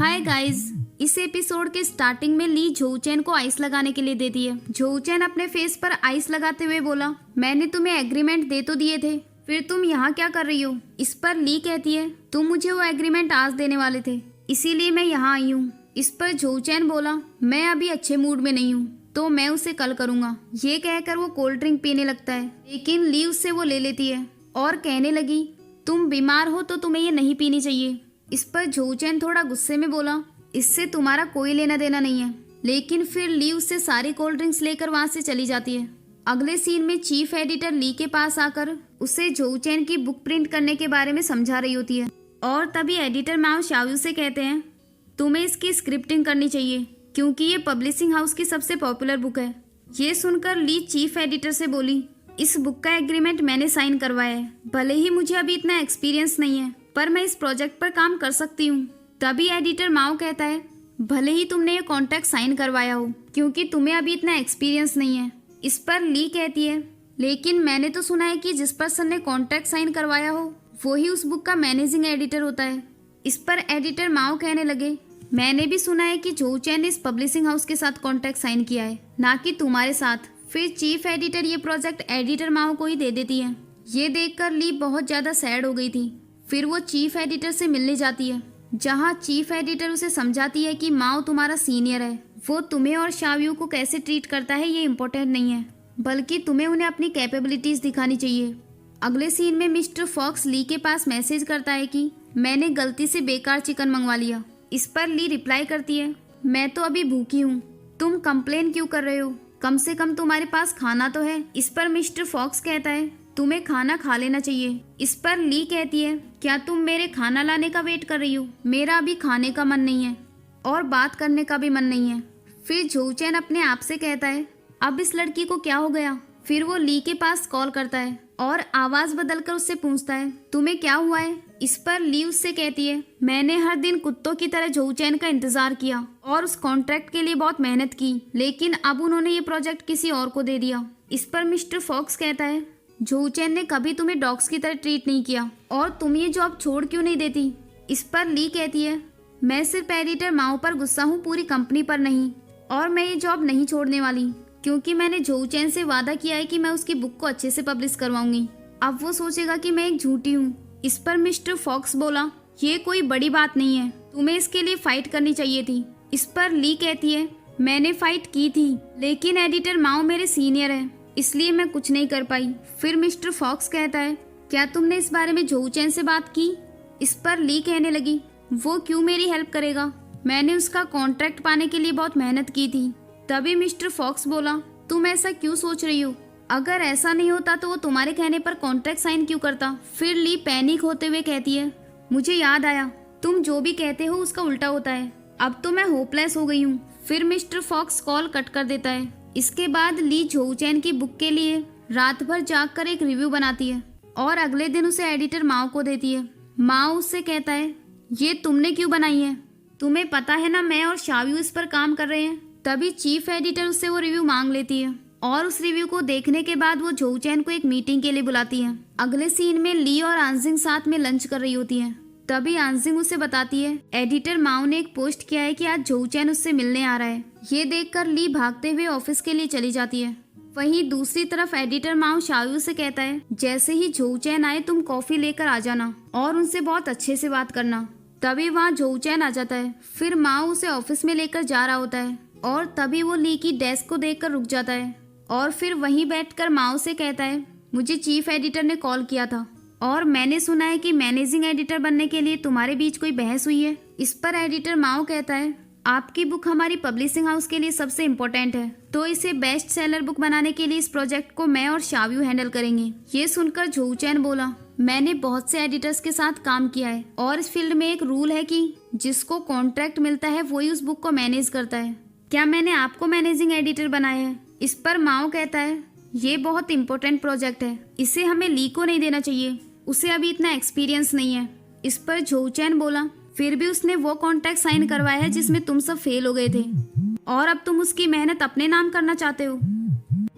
Hi guys, इस episode के starting में ली जोचेन को आइस लगाने के लिए देती है। जोचेन अपने फेस पर आइस लगाते हुए बोला, मैंने तुम्हें एग्रीमेंट दे तो दिए थे, फिर तुम यहाँ क्या कर रही हो। इस पर ली कहती है, तुम मुझे वो एग्रीमेंट आज देने वाले थे, इसीलिए मैं यहाँ आई हूँ। इस पर जोचेन बोला, मैं अभी अच्छे मूड में नहीं हूँ, तो मैं उसे कल करूँगा। ये कहकर वो कोल्ड ड्रिंक पीने लगता है, लेकिन ली उससे वो ले लेती है और कहने लगी, तुम बीमार हो तो तुम्हें ये नहीं पीनी चाहिए। इस पर जोचेन थोड़ा गुस्से में बोला, इससे तुम्हारा कोई लेना देना नहीं है। लेकिन फिर ली उससे सारी कोल्ड ड्रिंक्स लेकर वहां से चली जाती है। अगले सीन में चीफ एडिटर ली के पास आकर उसे जोचेन की बुक प्रिंट करने के बारे में समझा रही होती है। और तभी एडिटर माओ शाओयू से कहते हैं, तुम्हें इसकी स्क्रिप्टिंग करनी चाहिए क्योंकि ये पब्लिशिंग हाउस की सबसे पॉपुलर बुक है। ये सुनकर ली चीफ एडिटर से बोली, इस बुक का एग्रीमेंट मैंने साइन करवाया है, भले ही मुझे अभी इतना एक्सपीरियंस नहीं है, पर मैं इस प्रोजेक्ट पर काम कर सकती हूँ। तभी एडिटर माओ कहता है, भले ही तुमने ये कॉन्ट्रैक्ट साइन करवाया हो क्योंकि तुम्हें अभी इतना एक्सपीरियंस नहीं है। इस पर ली कहती है, लेकिन मैंने तो सुना है कि जिस पर्सन ने कॉन्ट्रैक्ट साइन करवाया हो वो ही उस बुक का मैनेजिंग एडिटर होता है। इस पर एडिटर माओ कहने लगे, मैंने भी सुना है कि जोचेन ने इस पब्लिशिंग हाउस के साथ कॉन्ट्रैक्ट साइन किया है, ना कि तुम्हारे साथ। फिर चीफ एडिटर ये प्रोजेक्ट एडिटर माओ को ही दे देती है। ये देखकर ली बहुत ज्यादा सैड हो गई थी। फिर वो चीफ एडिटर से मिलने जाती है, जहाँ चीफ एडिटर उसे समझाती है कि माओ तुम्हारा सीनियर है, वो तुम्हें और शाओयू को कैसे ट्रीट करता है ये इम्पोर्टेंट नहीं है, बल्कि तुम्हें उन्हें अपनी कैपेबिलिटीज दिखानी चाहिए। अगले सीन में मिस्टर फॉक्स ली के पास मैसेज करता है कि मैंने गलती से बेकार चिकन मंगवा लिया। इस पर ली रिप्लाई करती है, मैं तो अभी भूखी हूँ, तुम कंप्लेन क्यों कर रहे हो, कम से कम तुम्हारे पास खाना तो है। इस पर मिस्टर फॉक्स कहता है, तुम्हें खाना खा लेना चाहिए। इस पर ली कहती है, क्या तुम मेरे खाना लाने का वेट कर रही हो, मेरा अभी खाने का मन नहीं है और बात करने का भी मन नहीं है। फिर जोचेन अपने आप से कहता है, अब इस लड़की को क्या हो गया। फिर वो ली के पास कॉल करता है और आवाज बदलकर उससे पूछता है, तुम्हें क्या हुआ है। इस पर ली उससे कहती है, मैंने हर दिन कुत्तों की तरह जोचेन का इंतजार किया और उस कॉन्ट्रैक्ट के लिए बहुत मेहनत की, लेकिन अब उन्होंने ये प्रोजेक्ट किसी और को दे दिया। इस पर मिस्टर फॉक्स कहता है, जोचेन ने कभी तुम्हें डॉग्स की तरह ट्रीट नहीं किया और तुम ये जॉब छोड़ क्यों नहीं देती। इस पर ली कहती है, मैं सिर्फ एडिटर माओ पर गुस्सा हूँ, पूरी कंपनी पर नहीं, और मैं ये जॉब नहीं छोड़ने वाली क्योंकि मैंने जोचेन से वादा किया है कि मैं उसकी बुक को अच्छे से पब्लिश करवाऊंगी। अब वो सोचेगा कि मैं एक झूठी हूँ। इस पर मिस्टर फॉक्स बोला, ये कोई बड़ी बात नहीं है, तुम्हें इसके लिए फाइट करनी चाहिए थी। इस पर ली कहती है, मैंने फाइट की थी, लेकिन एडिटर माओ मेरे सीनियर है, इसलिए मैं कुछ नहीं कर पाई। फिर मिस्टर फॉक्स कहता है, क्या तुमने इस बारे में जोचेन से बात की। इस पर ली कहने लगी, वो क्यों मेरी हेल्प करेगा, मैंने उसका कॉन्ट्रैक्ट पाने के लिए बहुत मेहनत की थी। तभी मिस्टर फॉक्स बोला, तुम ऐसा क्यों सोच रही हो, अगर ऐसा नहीं होता तो वो तुम्हारे कहने पर कॉन्ट्रैक्ट साइन क्यों करता। फिर ली पैनिक होते हुए कहती है, मुझे याद आया, तुम जो भी कहते हो उसका उल्टा होता है, अब तो मैं होपलेस हो गई हूँ। फिर मिस्टर फॉक्स कॉल कट कर देता है। इसके बाद ली जोचेन की बुक के लिए रात भर जागकर एक रिव्यू बनाती है और अगले दिन उसे एडिटर माओ को देती है। माओ उससे कहता है, ये तुमने क्यों बनाई है, तुम्हें पता है ना मैं और शाओयू इस पर काम कर रहे हैं। तभी चीफ एडिटर उससे वो रिव्यू मांग लेती है और उस रिव्यू को देखने के बाद वो जोचेन को एक मीटिंग के लिए बुलाती है। अगले सीन में ली और आंजिंग साथ में लंच कर रही होती है। तभी आंजिंग उसे बताती है, एडिटर माओ ने एक पोस्ट किया है कि आज जोचेन उससे मिलने आ रहा है। ये देखकर ली भागते हुए ऑफिस के लिए चली जाती है। वहीं दूसरी तरफ एडिटर माओ शाओयू से कहता है, जैसे ही जोचेन आए तुम कॉफी लेकर आ जाना और उनसे बहुत अच्छे से बात करना। तभी वहाँ जोचेन आ जाता है। फिर माओ उसे ऑफिस में लेकर जा रहा होता है और तभी वो ली की डेस्क को देखकर रुक जाता है और फिर वहीं बैठकर माओ से कहता है, मुझे चीफ एडिटर ने कॉल किया था और मैंने सुना है कि मैनेजिंग एडिटर बनने के लिए तुम्हारे बीच कोई बहस हुई है। इस पर एडिटर माओ कहता है, आपकी बुक हमारी पब्लिशिंग हाउस के लिए सबसे इम्पोर्टेंट है, तो इसे बेस्ट सेलर बुक बनाने के लिए इस प्रोजेक्ट को मैं और शाओयू हैंडल करेंगे। ये सुनकर जोचेन बोला, मैंने बहुत से एडिटर्स के साथ काम किया है और इस फील्ड में एक रूल है कि जिसको कॉन्ट्रैक्ट मिलता है वही उस बुक को मैनेज करता है, क्या मैंने आपको मैनेजिंग एडिटर बनाया है। इस पर माओ कहता है, ये बहुत इंपॉर्टेंट प्रोजेक्ट है, इसे हमें ली को नहीं देना चाहिए, उसे अभी इतना एक्सपीरियंस नहीं है। इस पर जोचेन बोला, फिर भी उसने वो कॉन्ट्रैक्ट साइन करवाया है जिसमें तुम सब फेल हो गए थे और अब तुम उसकी मेहनत अपने नाम करना चाहते हो।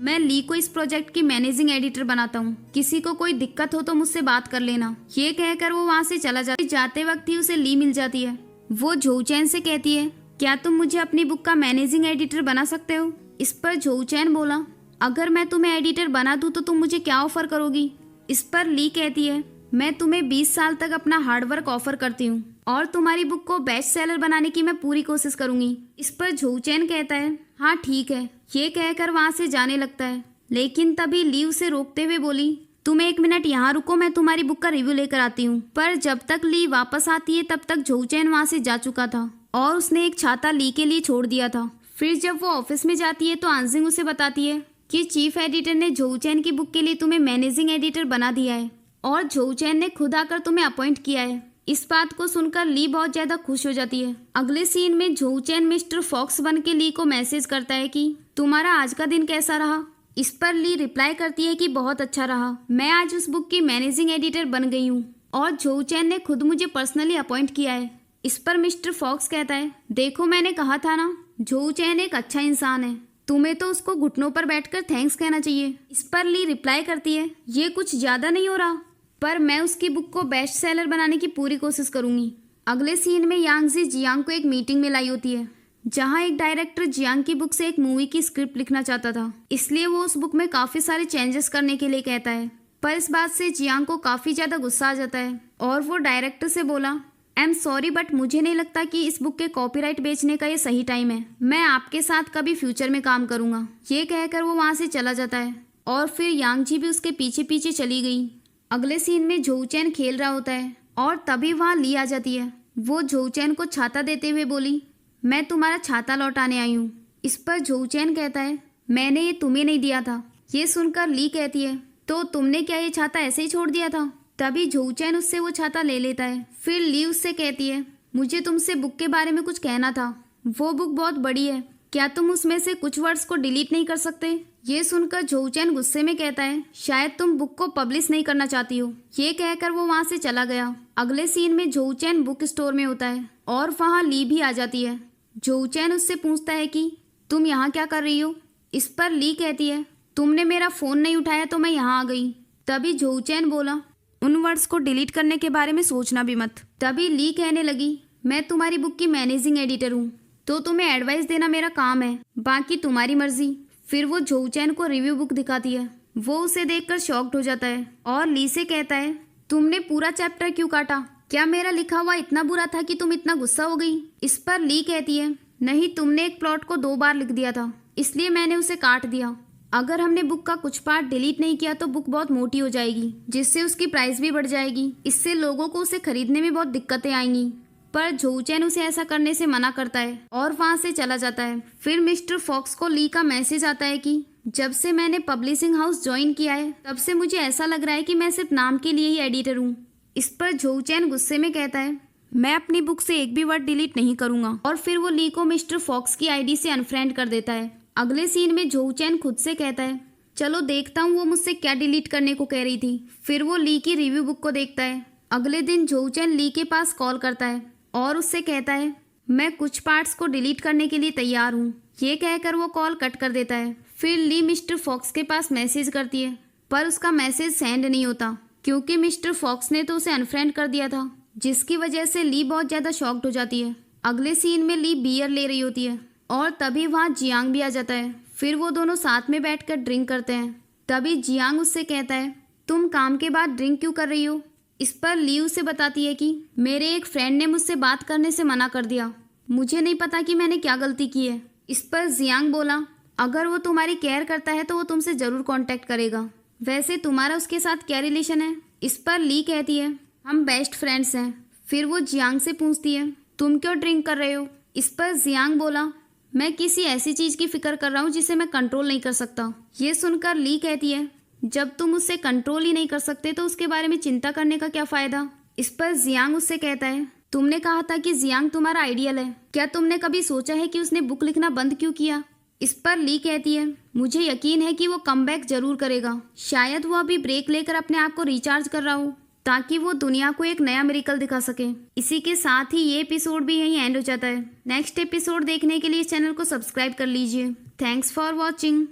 मैं ली को इस प्रोजेक्ट की मैनेजिंग एडिटर बनाता हूँ, किसी को कोई दिक्कत हो तो मुझसे बात कर लेना। ये कहकर वो वहाँ से चला जाता है। जाते वक्त ही उसे ली मिल जाती है। वो झोचैन से कहती है, क्या तुम मुझे अपनी बुक का मैनेजिंग एडिटर बना सकते हो? इस पर झोचैन बोला, अगर मैं तुम्हें एडिटर बना दूं तो तुम मुझे क्या ऑफर करोगी? इस पर ली कहती है, मैं तुम्हें 20 साल तक अपना हार्डवर्क ऑफर करती हूँ और तुम्हारी बुक को बेस्ट सेलर बनाने की मैं पूरी कोशिश करूंगी। इस पर झोचैन कहता है, हाँ ठीक है। ये कहकर वहाँ से जाने लगता है, लेकिन तभी ली उसे रोकते हुए बोली, तुम 1 मिनट यहाँ रुको, मैं तुम्हारी बुक का रिव्यू लेकर आती हूँ। पर जब तक ली वापस आती है तब तक झोचैन वहाँ से जा चुका था और उसने एक छाता ली के लिए छोड़ दिया था। फिर जब वो ऑफिस में जाती है तो आंजिंग उसे बताती है कि चीफ एडिटर ने झोचैन की बुक के लिए तुम्हें मैनेजिंग एडिटर बना दिया है और झोचैन ने खुद आकर तुम्हें अपॉइंट किया है। इस बात को सुनकर ली बहुत ज्यादा खुश हो जाती है। अगले सीन में झोचैन मिस्टर फॉक्स बन के ली को मैसेज करता है कि तुम्हारा आज का दिन कैसा रहा? इस पर ली रिप्लाई करती है कि बहुत अच्छा रहा, मैं आज उस बुक की मैनेजिंग एडिटर बन गई हूँ और झोचैन ने खुद मुझे पर्सनली अपॉइंट किया है। इस पर मिस्टर फॉक्स कहता है, देखो मैंने कहा था ना, झोचैन एक अच्छा इंसान है, तुम्हें तो उसको घुटनों पर बैठकर थैंक्स कहना चाहिए। इस पर ली रिप्लाई करती है, ये कुछ ज्यादा नहीं हो रहा, पर मैं उसकी बुक को बेस्ट सेलर बनाने की पूरी कोशिश करूंगी। अगले सीन में यांगजी जियांग को एक मीटिंग में लाई होती है, जहां एक डायरेक्टर जियांग की बुक से एक मूवी की स्क्रिप्ट लिखना चाहता था, इसलिए वो उस बुक में काफी सारे चेंजेस करने के लिए कहता है। पर इस बात से जियांग को काफी ज्यादा गुस्सा आ जाता है और वो डायरेक्टर से बोला, आई एम सॉरी बट मुझे नहीं लगता कि इस बुक के कॉपीराइट बेचने का ये सही टाइम है, मैं आपके साथ कभी फ्यूचर में काम करूंगा। ये कहकर वो वहां से चला जाता है और फिर यांगजी भी उसके पीछे पीछे चली गई। अगले सीन में झोचैन खेल रहा होता है और तभी वहाँ ली आ जाती है। वो झोचैन को छाता देते हुए बोली, मैं तुम्हारा छाता लौटाने आई हूँ। इस पर झोचैन कहता है, मैंने ये तुम्हें नहीं दिया था। ये सुनकर ली कहती है, तो तुमने क्या ये छाता ऐसे ही छोड़ दिया था? तभी झोचैन उससे वो छाता ले लेता है। फिर ली उससे कहती है, मुझे तुमसे बुक के बारे में कुछ कहना था, वो बुक बहुत बड़ी है, क्या तुम उसमें से कुछ वर्ड्स को डिलीट नहीं कर सकते? ये सुनकर झोचैन गुस्से में कहता है, शायद तुम बुक को पब्लिश नहीं करना चाहती हो। ये कहकर वो वहाँ से चला गया। अगले सीन में झोचैन बुक स्टोर में होता है और वहाँ ली भी आ जाती है। झोचैन उससे पूछता है कि तुम यहाँ क्या कर रही हो? इस पर ली कहती है, तुमने मेरा फोन नहीं उठाया तो मैं यहाँ आ गई। तभी झोचैन बोला, उन वर्ड्स को डिलीट करने के बारे में सोचना भी मत। तभी ली कहने लगी, मैं तुम्हारी बुक की मैनेजिंग एडिटर हूँ, तो तुम्हें एडवाइस देना मेरा काम है, बाकी तुम्हारी मर्जी। फिर वो झोचैन को रिव्यू बुक दिखाती है। वो उसे देखकर शॉक्ड हो जाता है और ली से कहता है, तुमने पूरा चैप्टर क्यों काटा? क्या मेरा लिखा हुआ इतना बुरा था कि तुम इतना गुस्सा हो गई? इस पर ली कहती है, नहीं, तुमने एक प्लॉट को 2 बार लिख दिया था, इसलिए मैंने उसे काट दिया। अगर हमने बुक का कुछ पार्ट डिलीट नहीं किया तो बुक बहुत मोटी हो जाएगी, जिससे उसकी प्राइस भी बढ़ जाएगी। इससे लोगों को उसे खरीदने में बहुत दिक्कतें आएंगी। पर झोचैन उसे ऐसा करने से मना करता है और वहाँ से चला जाता है। फिर मिस्टर फॉक्स को ली का मैसेज आता है कि जब से मैंने पब्लिशिंग हाउस ज्वाइन किया है तब से मुझे ऐसा लग रहा है कि मैं सिर्फ नाम के लिए ही एडिटर हूँ। इस पर झोचैन गुस्से में कहता है, मैं अपनी बुक से एक भी वर्ड डिलीट नहीं करूंगा। और फिर वो ली को मिस्टर फॉक्स की आईडी से अनफ्रेंड कर देता है। अगले सीन में झोचैन खुद से कहता है, चलो देखता हूँ वो मुझसे क्या डिलीट करने को कह रही थी। फिर वो ली की रिव्यू बुक को देखता है। अगले दिन झोचैन ली के पास कॉल करता है और उससे कहता है, मैं कुछ पार्ट्स को डिलीट करने के लिए तैयार हूँ। ये कहकर वो कॉल कट कर देता है। फिर ली मिस्टर फॉक्स के पास मैसेज करती है, पर उसका मैसेज सेंड नहीं होता क्योंकि मिस्टर फॉक्स ने तो उसे अनफ्रेंड कर दिया था, जिसकी वजह से ली बहुत ज़्यादा शॉक्ड हो जाती है। अगले सीन में ली बियर ले रही होती है और तभी वहाँ जियांग भी आ जाता है। फिर वो दोनों साथ में बैठकर ड्रिंक करते हैं। तभी जियांग उससे कहता है, तुम काम के बाद ड्रिंक क्यों कर रही हो? इस पर ली उसे बताती है कि मेरे एक फ्रेंड ने मुझसे बात करने से मना कर दिया, मुझे नहीं पता कि मैंने क्या गलती की है। इस पर जियांग बोला, अगर वो तुम्हारी केयर करता है तो वो तुमसे ज़रूर कांटेक्ट करेगा। वैसे तुम्हारा उसके साथ क्या रिलेशन है? इस पर ली कहती है, हम बेस्ट फ्रेंड्स हैं। फिर वो जियांग से पूछती है, तुम क्यों ड्रिंक कर रहे हो? इस पर जियांग बोला, मैं किसी ऐसी चीज़ की फिक्र कर रहा हूँ जिसे मैं कंट्रोल नहीं कर सकता। ये सुनकर ली कहती है, जब तुम उससे कंट्रोल ही नहीं कर सकते तो उसके बारे में चिंता करने का क्या फ़ायदा? इस पर जियांग उससे कहता है, तुमने कहा था कि जियांग तुम्हारा आइडियल है, क्या तुमने कभी सोचा है कि उसने बुक लिखना बंद क्यों किया? इस पर ली कहती है, मुझे यकीन है कि वो कमबैक जरूर करेगा। शायद वो अभी ब्रेक लेकर अपने आप को रिचार्ज कर रहा हो ताकि वो दुनिया को एक नया मिरेकल दिखा सके। इसी के साथ ही ये एपिसोड भी यहीं एंड हो जाता है। नेक्स्ट एपिसोड देखने के लिए इस चैनल को सब्सक्राइब कर लीजिए। Thanks for watching.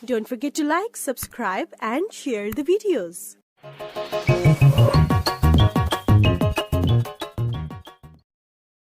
Don't forget to like, subscribe and share the videos.